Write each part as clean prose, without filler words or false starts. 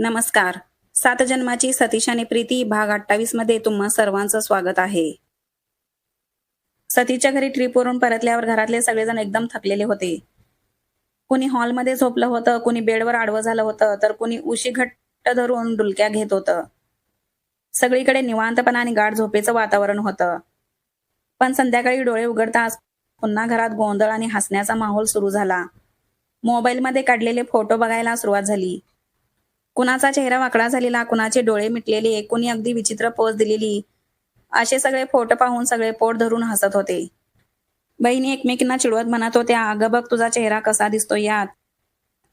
नमस्कार. सात जन्माची सतीश आणि प्रीती भाग 28 मध्ये तुम्हा सर्वांचं स्वागत आहे. सतीशच्या घरी ट्रिपवरून परतल्यावर घरातले सगळेजण एकदम थकलेले होते. कुणी हॉलमध्ये झोपलं होतं, कुणी बेडवर आडवं झालं होतं, तर कुणी उशी घट्ट धरून डुलक्या घेत होतं. सगळीकडे निवांतपणा आणि गाढ झोपेचं वातावरण होतं. पण संध्याकाळी डोळे उघडताच पुन्हा घरात गोंधळ आणि हसण्याचा माहोल सुरू झाला. मोबाईलमध्ये काढलेले फोटो बघायला सुरुवात झाली. कुणाचा चेहरा वाकडा झालेला, कुणाचे डोळे मिटलेले, कुणी अगदी विचित्र पोज दिलेली. असे सगळे फोटो पाहून सगळे पोट धरून हसत होते. बहिणी एकमेकींना चिडवत म्हणत होत्या, "अगं बघ तुझा चेहरा कसा दिसतो यात."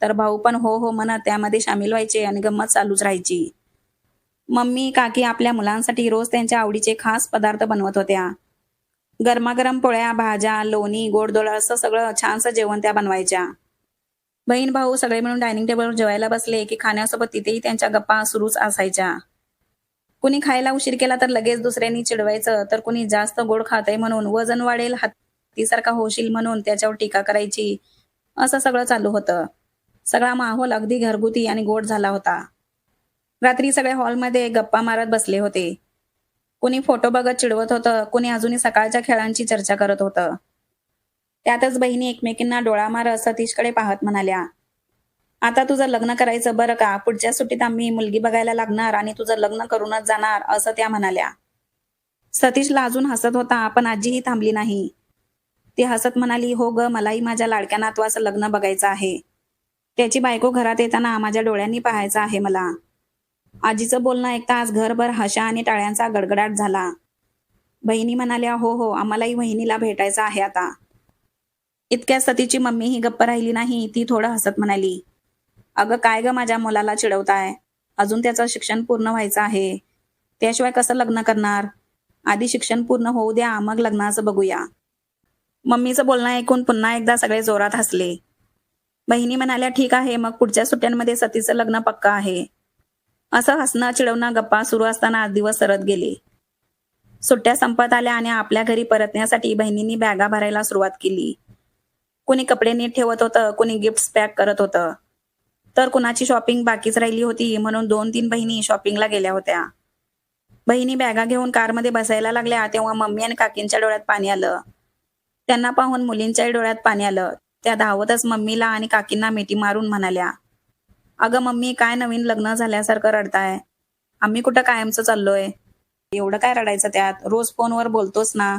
तर भाऊ पण हो हो म्हणत त्यामध्ये सामील व्हायचे आणि गंमत चालूच राहायची. मम्मी, काकी आपल्या मुलांसाठी रोज त्यांच्या आवडीचे खास पदार्थ बनवत होत्या. गरमागरम पोळ्या, भाज्या, लोणी, गोडधोड असं सगळं छानसं जेवण त्या बनवायच्या. बहीण भाऊ सगळे मिळून डायनिंग टेबलवर जेवायला बसले की खाण्यासोबत तिथेही त्यांच्या गप्पा सुरूच असायच्या. कुणी खायला उशीर केला तर लगेच दुसऱ्यांनी चिडवायचं, तर कुणी जास्त गोड खातंय म्हणून, वजन वाढेल, हत्तीसारखा होशील म्हणून त्याच्यावर टीका करायची. असं सगळं चालू होतं. सगळा माहोल अगदी घरगुती आणि गोड झाला होता. रात्री सगळे हॉलमध्ये गप्पा मारत बसले होते. कुणी फोटो बघत चिडवत होतं, कुणी अजूनही सकाळच्या खेळांची चर्चा करत होतं. त्यातच बहिणी एकमेकींना डोळा मारत सतीशकडे पाहत म्हणाल्या, "आता तुझं लग्न करायचं बरं का? पुढच्या सुट्टीत आम्ही मुलगी बघायला लागणार आणि तुझं लग्न करूनच जाणार," असं त्या म्हणाल्या. सतीश लाजून हसत होता, पण आजीही थांबली नाही. ती हसत म्हणाली, "हो ग, मलाही माझ्या लाडक्या नातवाचं लग्न बघायचं आहे. त्याची बायको घरात येताना माझ्या डोळ्यांनी पाहायचं आहे मला." आजीचं बोलणं ऐकताच घरभर हशा आणि टाळ्यांचा गडगडाट झाला. बहिणी म्हणाल्या, "हो हो, आम्हालाही वहिनीला भेटायचं आहे आता." इतक्या सतीची मम्मी ही गप्प राहिली नाही. ती थोडं हसत म्हणाली, "अगं काय ग माझ्या मुलाला चिडवताय? अजून त्याचं शिक्षण पूर्ण व्हायचं आहे. त्याशिवाय कसं लग्न करणार? आधी शिक्षण पूर्ण होऊ द्या, मग लग्नाचं बघूया." मम्मीचं बोलणं ऐकून पुन्हा एकदा सगळे जोरात हसले. बहिणी म्हणाल्या, "ठीक आहे, मग पुढच्या सुट्ट्यांमध्ये सतीचं लग्न पक्का आहे." असं हसणं, चिडवणं, गप्पा सुरू असताना दिवस सरत गेले. सुट्ट्या संपत आल्या आणि आपल्या घरी परतण्यासाठी बहिणींनी बॅगा भरायला सुरुवात केली. कुणी कपडे नीट ठेवत होतं, कुणी गिफ्ट्स पॅक करत होतं. तर कुणाची शॉपिंग बाकीच राहिली होती म्हणून 2-3 बहिणी शॉपिंगला गेल्या होत्या. बहिणी बॅगा घेऊन कारमध्ये बसायला लागल्या तेव्हा मम्मी आणि काकींच्या डोळ्यात पाणी आलं. त्यांना पाहून मुलींच्याही डोळ्यात पाणी आलं. त्या धावतच मम्मीला आणि काकींना मिठी मारून म्हणाल्या, "अगं मम्मी, काय नवीन लग्न झाल्यासारखं रडताय? आम्ही कुठं कायमचं चाललोय? एवढं काय रडायचं त्यात? रोज फोनवर बोलतोच ना."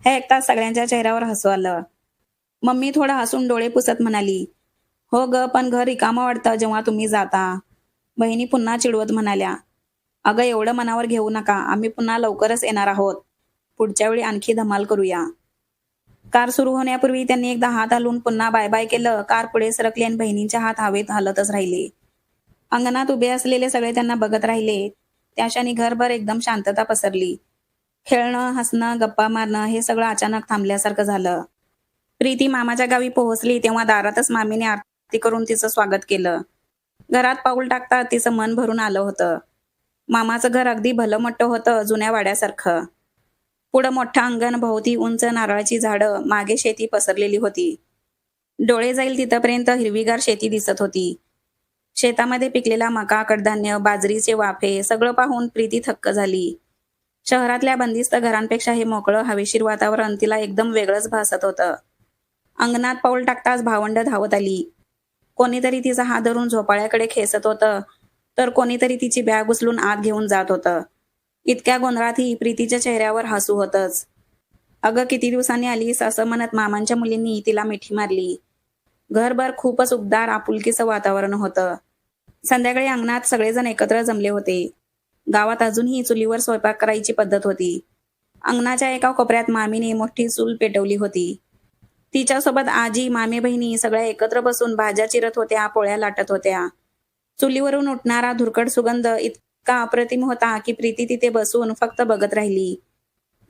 हे ऐकताच सगळ्यांच्या चेहऱ्यावर हसू आलं. मम्मी थोडं हसून डोळे पुसत म्हणाली, "हो ग, पण घर रिकामं वाटतं जेव्हा तुम्ही जाता." बहिणी पुन्हा चिडवत म्हणाल्या, "अगं एवढं मनावर घेऊ नका. आम्ही पुन्हा लवकरच येणार आहोत. पुढच्या वेळी आणखी धमाल करूया." कार सुरू होण्यापूर्वी त्यांनी एकदा हात हलवून पुन्हा बाय बाय केलं. कार पुढे सरकली आणि बहिणींचे हात हवेत हलतच राहिले. अंगणात उभे असलेले सगळे त्यांना बघत राहिले. त्या क्षणी घरभर एकदम शांतता पसरली. खेळणं, हसणं, गप्पा मारणं हे सगळं अचानक थांबल्यासारखं झालं. प्रीती मामाच्या गावी पोहोचली तेव्हा दारातच मामीने आरती करून तिचं स्वागत केलं. घरात पाऊल टाकताच तिचं मन भरून आलं होतं. मामाचं घर अगदी भलं मोठं होतं, जुन्या वाड्यासारखं. पुढं मोठं अंगण, भोवती उंच नारळाची झाडं, मागे शेती पसरलेली होती. डोळे जाईल तिथपर्यंत हिरवीगार शेती दिसत होती. शेतामध्ये पिकलेला मका, कडधान्य, बाजरीचे वाफे सगळं पाहून प्रीती थक्क झाली. शहरातल्या बंदिस्त घरांपेक्षा हे मोकळं हवेशीर वातावरण तिला एकदम वेगळंच भासत होतं. अंगणात पाऊल टाकताच भावंडं धावत आली. कोणीतरी तिचा हात धरून झोपाळ्याकडे खेचत होतं, तर कोणीतरी तिची बॅग उचलून आत घेऊन जात होतं. इतक्या गोंधळातही प्रीतीच्या चेहऱ्यावर हसू होतंच. "अगं किती दिवसांनी आलीस," असं म्हणत मामांच्या मुलींनी तिला मिठी मारली. घरभर खूपच उबदार, आपुलकीचं वातावरण होतं. संध्याकाळी अंगणात सगळेजण एकत्र जमले होते. गावात अजूनही चुलीवर स्वयंपाक करायची पद्धत होती. अंगणाच्या एका कोपऱ्यात मामीने मोठी चूल पेटवली होती. तिच्यासोबत आजी, मामे बहिणी सगळ्या एकत्र बसून भाज्या चिरत होत्या, पोळ्या लाटत होत्या. चुलीवरून उठणारा धुरकट सुगंध इतका अप्रतिम होता की प्रीती तिथे बसून फक्त बघत राहिली.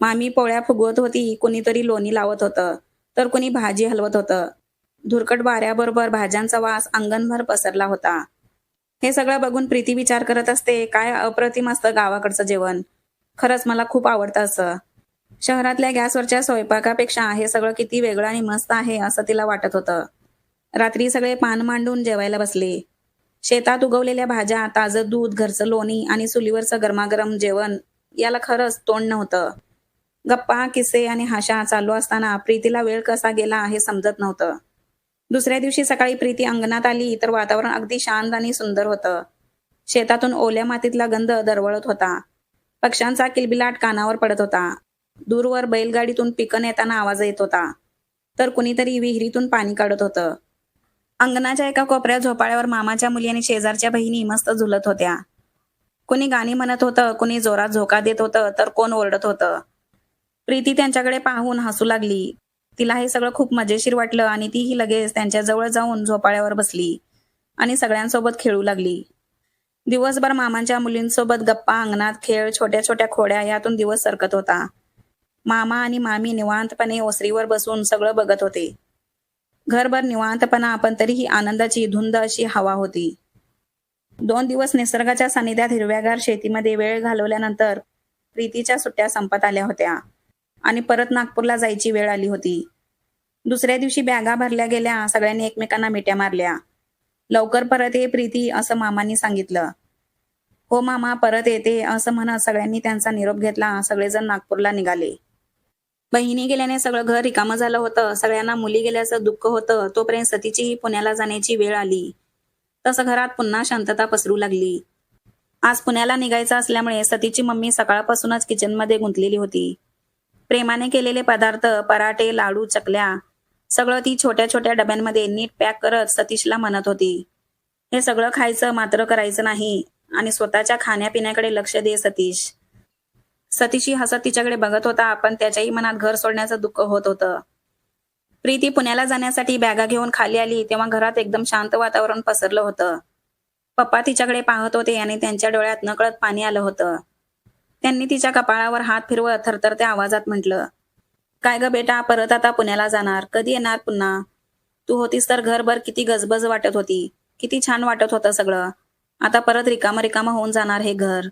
मामी पोळ्या फुगवत होती, कुणीतरी लोणी लावत होतं, तर कुणी भाजी हलवत होतं. धुरकट वाऱ्याबरोबर भाज्यांचा वास अंगणभर पसरला होता. हे सगळं बघून प्रीती विचार करत असते, काय अप्रतिम असतं गावाकडचं जेवण. खरंच मला खूप आवडतं असं. शहरातल्या गॅसवरच्या स्वयंपाकापेक्षा हे सगळं किती वेगळं आणि मस्त आहे असं तिला वाटत होतं. रात्री सगळे पान मांडून जेवायला बसले. शेतात उगवलेल्या भाज्या, ताजं दूध, घरचं लोणी आणि चुलीवरचं गरमागरम जेवण याला खरंच तोंड नव्हतं. गप्पा, किस्से आणि हाशा चालू असताना प्रीतीला वेळ कसा गेला हे समजत नव्हतं. दुसऱ्या दिवशी सकाळी प्रीती अंगणात आली तर वातावरण अगदी शांत आणि सुंदर होतं. शेतातून ओल्या मातीतला गंध दरवळत होता. पक्ष्यांचा किलबिलाट कानावर पडत होता. दूरवर बैलगाडीतून पिकं येताना आवाज येत होता. तर कुणीतरी विहिरीतून पाणी काढत होतं. अंगणाच्या एका कोपऱ्यात झोपाळ्यावर मामाच्या मुली आणि शेजारच्या बहिणी मस्त झुलत होत्या. कुणी गाणी म्हणत होतं, कुणी जोरात झोका देत होतं, तर कोण ओरडत होतं. प्रीती त्यांच्याकडे पाहून हसू लागली. तिला हे सगळं खूप मजेशीर वाटलं आणि तीही लगेच त्यांच्या जवळ जाऊन झोपाळ्यावर बसली आणि सगळ्यांसोबत खेळू लागली. दिवसभर मामांच्या मुलींसोबत गप्पा, अंगणात खेळ, छोट्या छोट्या खोड्या यातून दिवस सरकत होता. मामा आणि मामी निवांतपणे ओसरीवर बसून सगळं बघत होते. घरभर निवांतपणा, पण तरीही आनंदाची धुंद अशी हवा होती. 2 दिवस निसर्गाच्या सानिध्यात हिरव्यागार शेतीमध्ये वेळ घालवल्यानंतर प्रीतीच्या सुट्ट्या संपत आल्या होत्या आणि परत नागपूरला जायची वेळ आली होती. दुसऱ्या दिवशी बॅगा भरल्या गेल्या. सगळ्यांनी एकमेकांना मिट्या मारल्या. लवकर परत ये प्रीती, असं मामांनी सांगितलं. हो मामा, परत येते, असं म्हणत सगळ्यांनी त्यांचा निरोप घेतला. सगळेजण नागपूरला निघाले. बहिणी गेल्याने सगळं घर रिकामं झालं होतं. सगळ्यांना मुली गेल्याचं दुःख होतं. तोपर्यंत सतीचीही पुण्याला जाण्याची वेळ आली. तसं घरात पुन्हा शांतता पसरू लागली. आज पुण्याला निघायचं असल्यामुळे सतीची मम्मी सकाळपासूनच किचनमध्ये गुंतलेली होती. प्रेमाने केलेले पदार्थ, पराठे, लाडू, चकल्या सगळं ती छोट्या छोट्या डब्यांमध्ये नीट पॅक करत सतीशला म्हणत होती. हे सगळं खायचं, मात्र करायचं नाही आणि स्वतःच्या खाण्यापिण्याकडे लक्ष दे सतीश. सतीशी हसत तिच्याकडे बघत होता, पण त्याच्याही मनात घर सोडण्याचं दुःख होत होतं. प्रीती पुण्याला जाण्यासाठी बॅगा घेऊन खाली आली तेव्हा घरात एकदम शांत वातावरण पसरलं होतं. पप्पा तिच्याकडे पाहत होते आणि त्यांच्या डोळ्यात नकळत पाणी आलं होतं. त्यांनी तिच्या कपाळावर हात फिरवत थरथरत्या आवाजात म्हटलं, काय ग बेटा, परत आता पुण्याला जाणार? कधी येणार पुन्हा? तू होतीस तर घरभर किती गजबज वाटत होती, किती छान वाटत होतं सगळं. आता परत रिकामं रिकामं होऊन जाणार हे घर.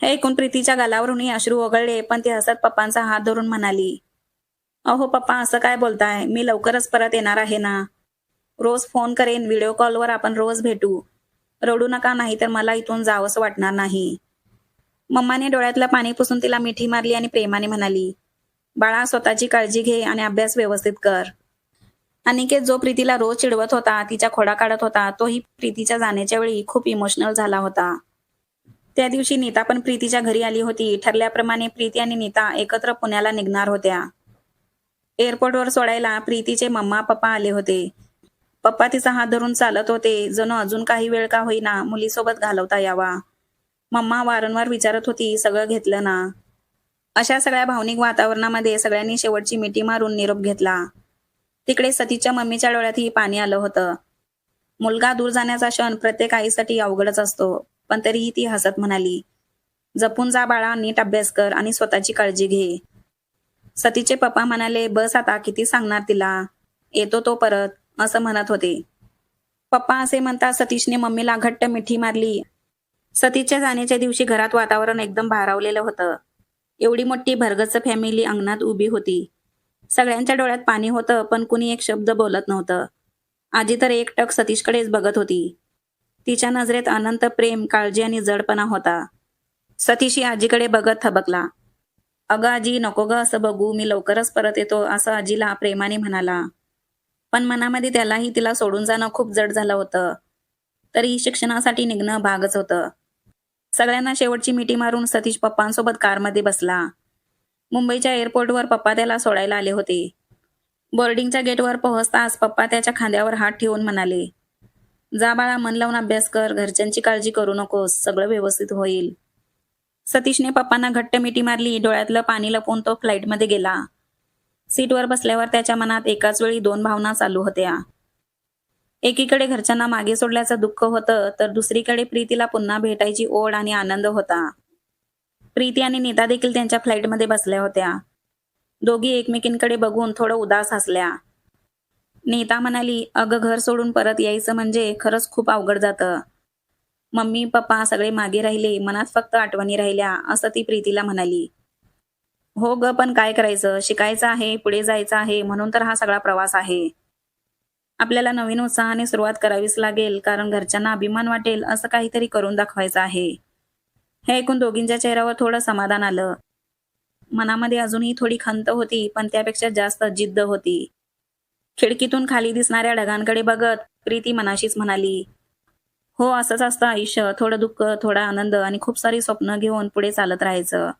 हे ऐकून प्रीतीच्या गालावरूनही अश्रू ओघळले, पण ती हसत पप्पांचा हात धरून म्हणाली, अहो पप्पा, असं काय बोलताय? मी लवकरच परत येणार आहे ना. रोज फोन करेन, व्हिडिओ कॉलवर आपण रोज भेटू. रडू नका, नाही तर मला इथून जावंसं वाटणार नाही. मम्माने डोळ्यातलं पाणी पुसून तिला मिठी मारली आणि प्रेमाने म्हणाली, बाळा, स्वतःची काळजी घे आणि अभ्यास व्यवस्थित कर. अनिकेत जो प्रीतीला रोज चिडवत होता, तिच्या खोडा काढत होता, तोही प्रीतीच्या जाण्याच्या वेळी खूप इमोशनल झाला होता. त्या दिवशी नीता पण प्रीतीच्या घरी आली होती. ठरल्याप्रमाणे प्रीती आणि नीता एकत्र पुण्याला निघणार होत्या. एअरपोर्टवर सोडायला प्रीतीचे मम्मा पप्पा आले होते. पप्पा तिचा हात धरून चालत होते, जणू अजून काही वेळ का होईना मुलीसोबत घालवता यावा. मम्मा वारंवार विचारत होती, सगळं घेतलं ना? अशा सगळ्या भावनिक वातावरणामध्ये सगळ्यांनी शेवटची मिठी मारून निरोप घेतला. तिकडे सतीच्या मम्मीच्या डोळ्यातही पाणी आलं होतं. मुलगा दूर जाण्याचा क्षण प्रत्येक आईसाठी अवघडच असतो, पण तरीही ती हसत म्हणाली, जपून जा बाळा, नीट अभ्यास कर आणि स्वतःची काळजी घे. सतीचे पप्पा म्हणाले, बस आता, किती सांगणार तिला, येतो तो परत, असं म्हणत होते. पप्पा असे म्हणता सतीशने मम्मीला घट्ट मिठी मारली. सतीच्या जाण्याच्या दिवशी घरात वातावरण एकदम भारावलेलं होतं. एवढी मोठी भरगच्च फॅमिली अंगणात उभी होती. सगळ्यांच्या डोळ्यात पाणी होतं, पण कुणी एक शब्द बोलत नव्हतं. आजी तर एकटक सतीशकडेच बघत होती. तिच्या नजरेत अनंत प्रेम, काळजी आणि जडपणा होता. सतीशी आजीकडे बघत थबकला. अगं आजी, नको ग असं बघू, मी लवकरच परत येतो, असं आजीला प्रेमाने म्हणाला. पण मनामध्ये त्यालाही तिला सोडून जाणं खूप जड झालं होतं. तरीही शिक्षणासाठी निघणं भागच होतं. सगळ्यांना शेवटची मिठी मारून सतीश पप्पांसोबत कारमध्ये बसला. मुंबईच्या एअरपोर्टवर पप्पा त्याला सोडायला आले होते. बोर्डिंगच्या गेटवर पोहोचताच पप्पा त्याच्या खांद्यावर हात ठेवून म्हणाले, जा बाळा, मन लावून अभ्यास कर, घरच्यांची काळजी करू नकोस, सगळं व्यवस्थित होईल. सतीशने पप्पांना घट्ट मिठी मारली. डोळ्यातलं पाणी लपवून तो फ्लाईटमध्ये गेला. सीटवर बसल्यावर त्याच्या मनात एकाच वेळी 2 भावना चालू होत्या. एकीकडे घरच्यांना मागे सोडल्याचं दुःख होतं, तर दुसरीकडे प्रीतीला पुन्हा भेटायची ओढ आणि आनंद होता. प्रीती आणि नीता देखील त्यांच्या फ्लाईटमध्ये बसल्या होत्या. दोघी एकमेकींकडे बघून थोडं उदास हसल्या. नीता म्हणाली, अगं, घर सोडून परत यायचं म्हणजे खरंच खूप अवघड जातं. मम्मी पप्पा सगळे मागे राहिले, मनात फक्त आठवणी राहिल्या, असं ती प्रीतीला म्हणाली. हो ग, पण काय करायचं, शिकायचं आहे, पुढे जायचं आहे, म्हणून तर हा सगळा प्रवास आहे. आपल्याला नवीन उत्साहाने सुरुवात करावीच लागेल, कारण घरच्यांना अभिमान वाटेल असं काहीतरी करून दाखवायचं आहे. हे ऐकून दोघींच्या चेहऱ्यावर थोडं समाधान आलं. मनामध्ये अजूनही थोडी खंत होती, पण त्यापेक्षा जास्त जिद्द होती. खिडकीतून खाली दिसणाऱ्या ढगांकडे बघत प्रीती मनाशीच म्हणाली, "हो, असंच असतं आयुष्य. थोडं दुःख, थोडा आनंद आणि खूप सारी स्वप्न घेऊन पुढे चालत राहायचं."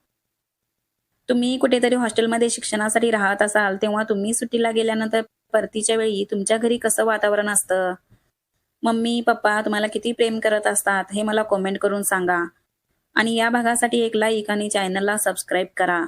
तुम्ही कुठेतरी हॉस्टेलमध्ये शिक्षणासाठी राहत असाल, तेव्हा तुम्ही सुट्टीला गेल्यानंतर परतीच्या वेळी तुमच्या घरी कसं वातावरण असतं? मम्मी-पप्पा तुम्हाला किती प्रेम करत असतात, हे मला कमेंट करून सांगा. आणि या भागासाठी एक लाईक आणि चॅनलला सबस्क्राईब करा.